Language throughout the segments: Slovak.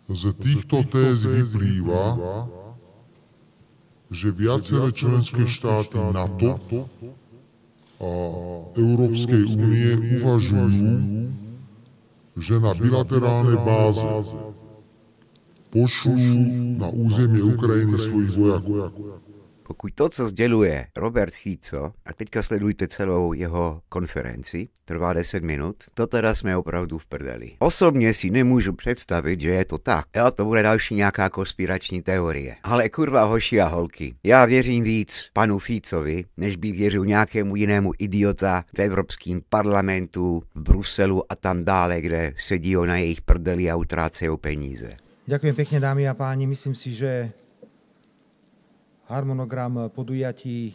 Z týchto téz vyplýva, že viaceré členské štáty NATO a Európskej únie uvažujú, že na bilaterálnej báze pošlú na územie Ukrajiny svojich vojakov. Pokud to, co sděluje Robert Fico, a teďka sledujte celou jeho konferenci, trvá 10 minut, to teda jsme opravdu v prdeli. Osobně si nemůžu představit, že je to tak. Jo, to bude další nějaká konspirační teorie. Ale kurva hoši a holky, já věřím víc panu Ficovi, než bych věřil nějakému jinému idiota v Evropském parlamentu, v Bruselu a tam dále, kde sedí na jejich prdeli a utrácejí peníze. Ďakujem pekne, dámy a páni. Myslím si, že harmonogram podujatí,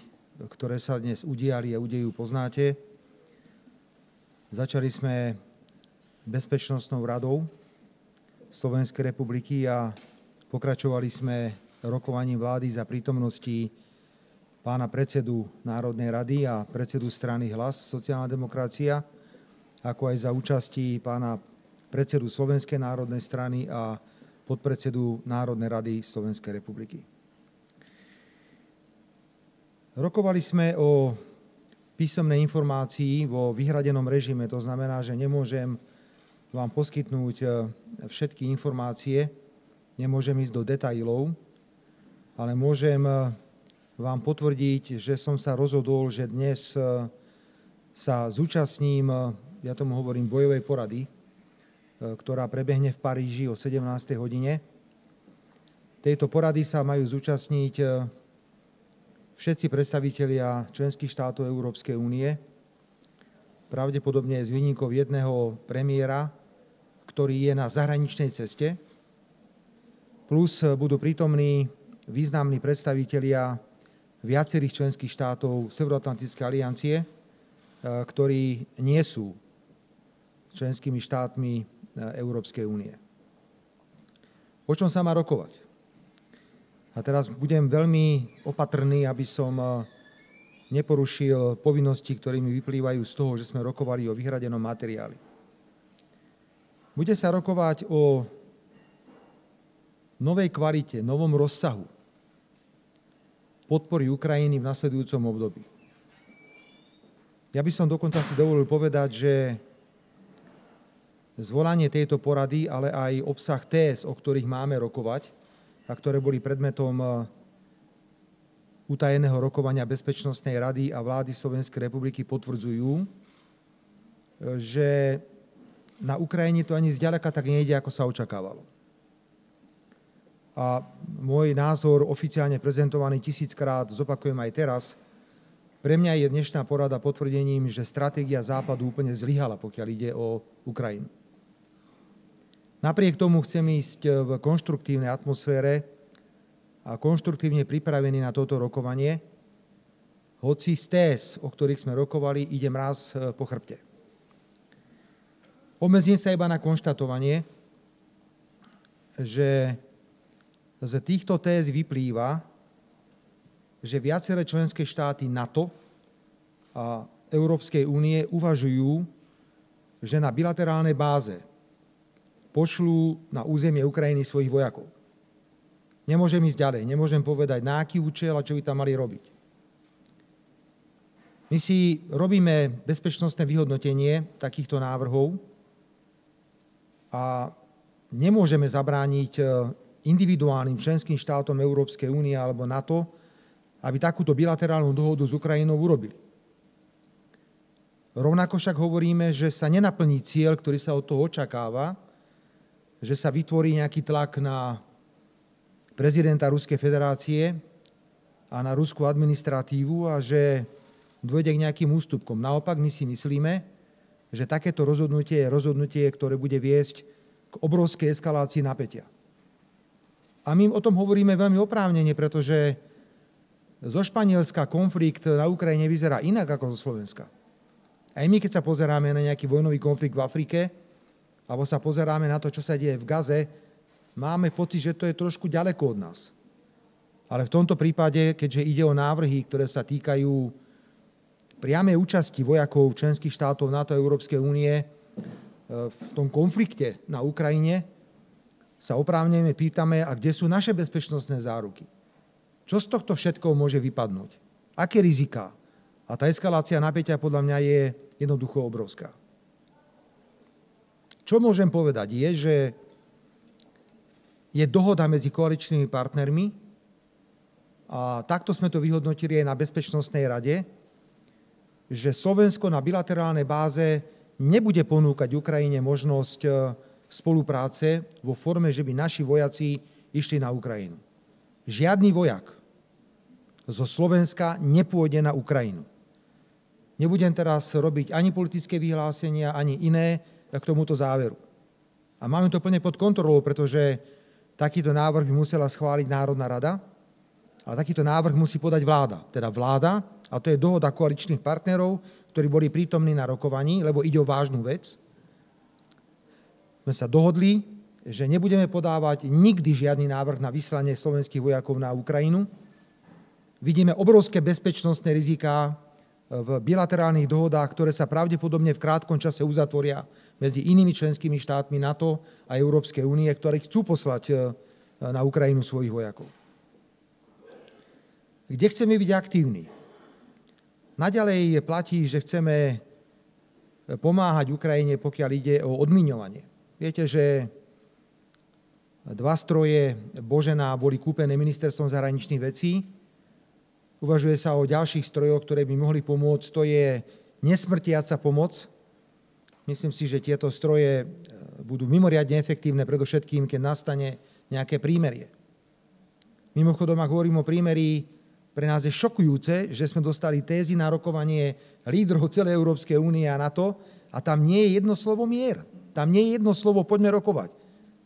ktoré sa dnes udiali a udejú, poznáte. Začali sme Bezpečnostnou radou Slovenskej republiky a pokračovali sme rokovaním vlády za prítomnosti pána predsedu Národnej rady a predsedu strany Hlas, sociálna demokracia, ako aj za účasti pána predsedu Slovenskej národnej strany a podpredsedu Národnej rady Slovenskej republiky. Rokovali sme o písomnej informácii vo vyhradenom režime, to znamená, že nemôžem vám poskytnúť všetky informácie, nemôžem ísť do detailov, ale môžem vám potvrdiť, že som sa rozhodol, že dnes sa zúčastním, ja tomu hovorím, bojovej porady, ktorá prebehne v Paríži o 17. hodine. Tejto porady sa majú zúčastniť všetci predstavitelia členských štátov Európskej únie, pravdepodobne s výnimkou jedného premiéra, ktorý je na zahraničnej ceste, plus budú prítomní významní predstavitelia viacerých členských štátov Severoatlantickej aliancie, ktorí nie sú členskými štátmi Európskej únie. O čom sa má rokovať? A teraz budem veľmi opatrný, aby som neporušil povinnosti, ktorými vyplývajú z toho, že sme rokovali o vyhradenom materiáli. Bude sa rokovať o novej kvalite, novom rozsahu podpory Ukrajiny v nasledujúcom období. Ja by som dokonca si dovolil povedať, že zvolanie tejto porady, ale aj obsah téz, o ktorých máme rokovať a ktoré boli predmetom utajeného rokovania Bezpečnostnej rady a vlády Slovenskej republiky, potvrdzujú, že na Ukrajine to ani zďaleka tak nejde, ako sa očakávalo. A môj názor, oficiálne prezentovaný 1000-krát, zopakujem aj teraz, pre mňa je dnešná porada potvrdením, že stratégia Západu úplne zlyhala, pokiaľ ide o Ukrajinu. Napriek tomu chcem ísť v konštruktívnej atmosfére a konštruktívne pripravený na toto rokovanie, hoci z téz, o ktorých sme rokovali, ide mraz po chrbte. Obmedzím sa iba na konštatovanie, že z týchto téz vyplýva, že viaceré členské štáty NATO a Európskej únie uvažujú, že na bilaterálnej báze pošlú na územie Ukrajiny svojich vojakov. Nemôžem ísť ďalej, nemôžem povedať, na aký účel a čo by tam mali robiť. My si robíme bezpečnostné vyhodnotenie takýchto návrhov a nemôžeme zabrániť individuálnym členským štátom Európskej únie alebo NATO, aby takúto bilaterálnu dohodu s Ukrajinou urobili. Rovnako však hovoríme, že sa nenaplní cieľ, ktorý sa od toho očakáva, že sa vytvorí nejaký tlak na prezidenta Ruskej federácie a na ruskú administratívu a že dôjde k nejakým ústupkom. Naopak my si myslíme, že takéto rozhodnutie je rozhodnutie, ktoré bude viesť k obrovskej eskalácii napätia. A my o tom hovoríme veľmi oprávnene, pretože zo Španielska konflikt na Ukrajine vyzerá inak ako zo Slovenska. Aj my, keď sa pozeráme na nejaký vojnový konflikt v Afrike, alebo sa pozeráme na to, čo sa deje v Gaze, máme pocit, že to je trošku ďaleko od nás. Ale v tomto prípade, keďže ide o návrhy, ktoré sa týkajú priamej účasti vojakov členských štátov NATO a Európskej únie v tom konflikte na Ukrajine, sa oprávnene pýtame, a kde sú naše bezpečnostné záruky? Čo z tohto všetko môže vypadnúť? Aké riziká? A tá eskalácia napätia podľa mňa je jednoducho obrovská. Čo môžem povedať je, že je dohoda medzi koaličnými partnermi a takto sme to vyhodnotili aj na Bezpečnostnej rade, že Slovensko na bilaterálnej báze nebude ponúkať Ukrajine možnosť spolupráce vo forme, že by naši vojaci išli na Ukrajinu. Žiadny vojak zo Slovenska nepôjde na Ukrajinu. Nebudem teraz robiť ani politické vyhlásenia, ani iné k tomuto záveru. A máme to plne pod kontrolou, pretože takýto návrh by musela schváliť Národná rada, ale takýto návrh musí podať vláda. Teda vláda, a to je dohoda koaličných partnerov, ktorí boli prítomní na rokovaní, lebo ide o vážnu vec. Sme sa dohodli, že nebudeme podávať nikdy žiadny návrh na vyslanie slovenských vojakov na Ukrajinu. Vidíme obrovské bezpečnostné riziká v bilaterálnych dohodách, ktoré sa pravdepodobne v krátkom čase uzatvoria medzi inými členskými štátmi NATO a Európskej únie, ktorí chcú poslať na Ukrajinu svojich vojakov. Kde chceme byť aktívni? Naďalej platí, že chceme pomáhať Ukrajine, pokiaľ ide o odmiňovanie. Viete, že 2 stroje Božena boli kúpené ministerstvom zahraničných vecí. Uvažuje sa o ďalších strojoch, ktoré by mohli pomôcť. To je nesmrtiaca pomoc. Myslím si, že tieto stroje budú mimoriadne efektívne, predovšetkým, keď nastane nejaké prímerie. Mimochodom, ak hovorím o prímerí, pre nás je šokujúce, že sme dostali tézy na rokovanie lídrov celej Európskej únie a NATO a tam nie je jedno slovo mier. Tam nie je jedno slovo poďme rokovať.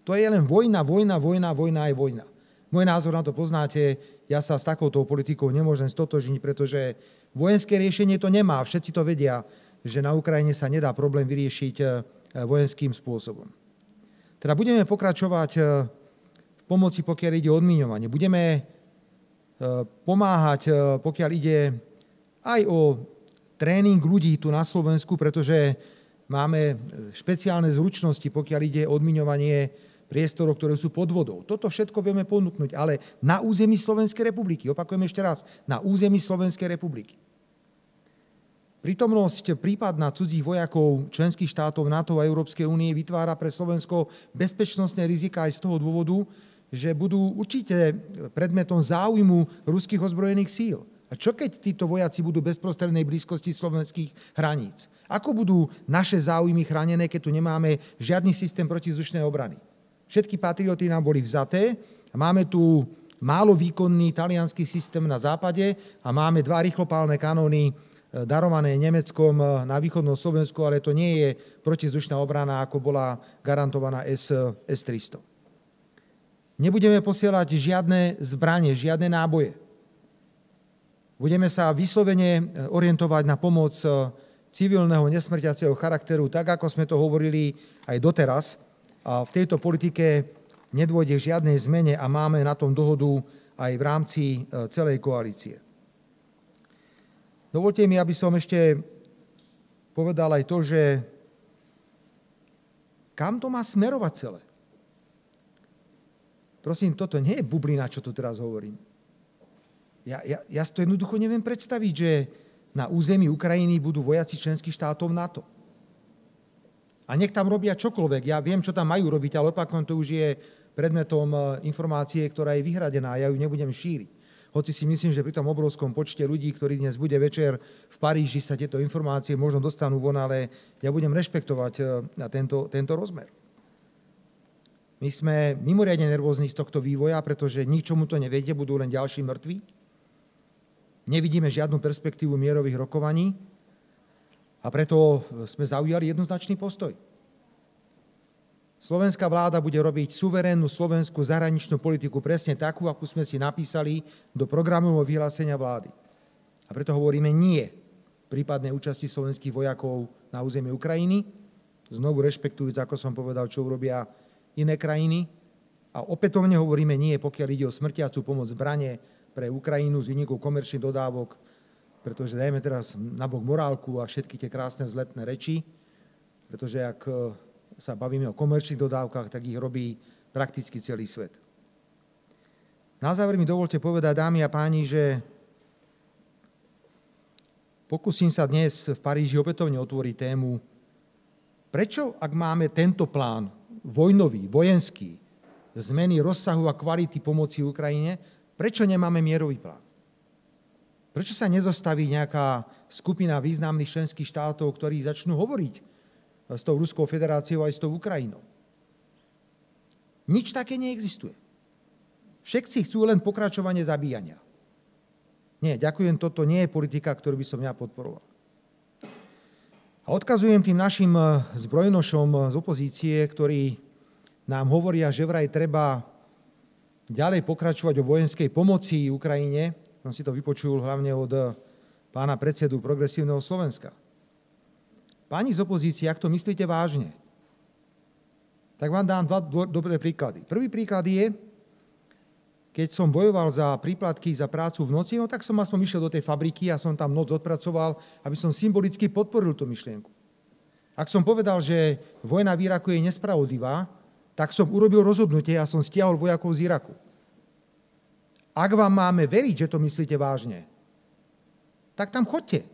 To je len vojna, vojna, vojna, vojna aj vojna. Môj názor na to poznáte, ja sa s takouto politikou nemôžem stotožniť, pretože vojenské riešenie to nemá. Všetci to vedia, že na Ukrajine sa nedá problém vyriešiť vojenským spôsobom. Teda budeme pokračovať v pomoci, pokiaľ ide o odmiňovanie. Budeme pomáhať, pokiaľ ide aj o tréning ľudí tu na Slovensku, pretože máme špeciálne zručnosti, pokiaľ ide o odmiňovanie priestorov, ktoré sú pod vodou. Toto všetko vieme ponúknuť, ale na území Slovenskej republiky. Opakujem ešte raz, na území Slovenskej republiky. Prítomnosť prípadná cudzích vojakov členských štátov NATO a Európskej únie vytvára pre Slovensko bezpečnostné rizika aj z toho dôvodu, že budú určite predmetom záujmu ruských ozbrojených síl. A čo keď títo vojaci budú v bezprostrednej blízkosti slovenských hraníc? Ako budú naše záujmy chránené, keď tu nemáme žiadny systém protizdušnej obrany? Všetky patrioty nám boli vzaté a máme tu málo výkonný taliansky systém na západe a máme 2 rýchlopálne kanóny darované Nemeckom na východnom Slovensku, ale to nie je protizdušná obrana, ako bola garantovaná S-300. Nebudeme posielať žiadne zbranie, žiadne náboje. Budeme sa vyslovene orientovať na pomoc civilného nesmrtiaceho charakteru, tak ako sme to hovorili aj doteraz. A v tejto politike nedôjde k žiadnej zmene a máme na tom dohodu aj v rámci celej koalície. Dovolte mi, aby som ešte povedal aj to, že kam to má smerovať celé. Prosím, toto nie je bublina, čo tu teraz hovorím. Ja si to jednoducho neviem predstaviť, že na území Ukrajiny budú vojaci členských štátov NATO. A nech tam robia čokoľvek. Ja viem, čo tam majú robiť, ale opakujem, to už je predmetom informácie, ktorá je vyhradená a ja ju nebudem šíriť. Hoci si myslím, že pri tom obrovskom počte ľudí, ktorí dnes bude večer v Paríži, sa tieto informácie možno dostanú von, ale ja budem rešpektovať na tento rozmer. My sme mimoriadne nervózni z tohto vývoja, pretože ničomu to nevedie, budú len ďalší mŕtvi. Nevidíme žiadnu perspektívu mierových rokovaní a preto sme zaujali jednoznačný postoj. Slovenská vláda bude robiť suverénnu slovenskú zahraničnú politiku presne takú, akú sme si napísali do programového vyhlásenia vlády. A preto hovoríme nie prípadnej účasti slovenských vojakov na území Ukrajiny, znovu rešpektujúc, ako som povedal, čo urobia iné krajiny. A opätovne hovoríme nie, pokiaľ ide o smrtiacu pomoc zbrane pre Ukrajinu z výniku komerčných dodávok, pretože dajme teraz nabok morálku a všetky tie krásne vzletné reči, pretože ak sa bavíme o komerčných dodávkach, tak ich robí prakticky celý svet. Na záver mi dovolte povedať, dámy a páni, že pokúsim sa dnes v Paríži opätovne otvoriť tému, prečo, ak máme tento plán vojnový, vojenský, zmeny rozsahu a kvality pomoci Ukrajine, prečo nemáme mierový plán? Prečo sa nezostaví nejaká skupina významných členských štátov, ktorí začnú hovoriť s tou Ruskou federáciou aj s tou Ukrajinou? Nič také neexistuje. Všetci chcú len pokračovanie zabíjania. Nie, ďakujem, toto nie je politika, ktorú by som ja podporoval. A odkazujem tým našim zbrojnošom z opozície, ktorí nám hovoria, že vraj treba ďalej pokračovať o vojenskej pomoci Ukrajine. Som si to vypočul hlavne od pána predsedu Progresívneho Slovenska. Páni z opozície, ak to myslíte vážne, tak vám dám dva dobré príklady. Prvý príklad je, keď som bojoval za príplatky za prácu v noci, no tak som aspoň išiel do tej fabriky a som tam noc odpracoval, aby som symbolicky podporil tú myšlienku. Ak som povedal, že vojna v Iraku je nespravodlivá, tak som urobil rozhodnutie a som stiahol vojakov z Iraku. Ak vám máme veriť, že to myslíte vážne, tak tam choďte.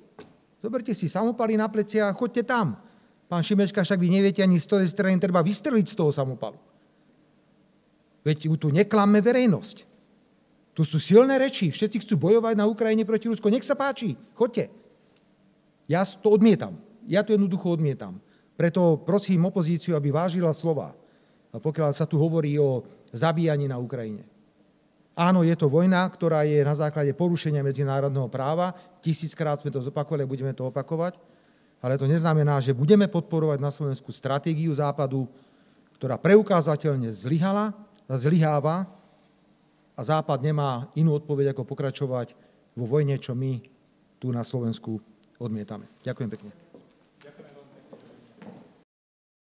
Zoberte si samopaly na plecia a choďte tam. Pán Šimečka, však vy neviete ani z ktorej strany treba vystreliť z toho samopalu. Veď tu neklamme verejnosť. Tu sú silné reči. Všetci chcú bojovať na Ukrajine proti Rusku. Nech sa páči, choďte. Ja to odmietam. Ja to jednoducho odmietam. Preto prosím opozíciu, aby vážila slova, pokiaľ sa tu hovorí o zabíjaní na Ukrajine. Áno, je to vojna, ktorá je na základe porušenia medzinárodného práva. 1000-krát sme to zopakovali, budeme to opakovať. Ale to neznamená, že budeme podporovať na Slovensku stratégiu Západu, ktorá preukázateľne zlyhala, zlyháva a Západ nemá inú odpoveď, ako pokračovať vo vojne, čo my tu na Slovensku odmietame. Ďakujem pekne.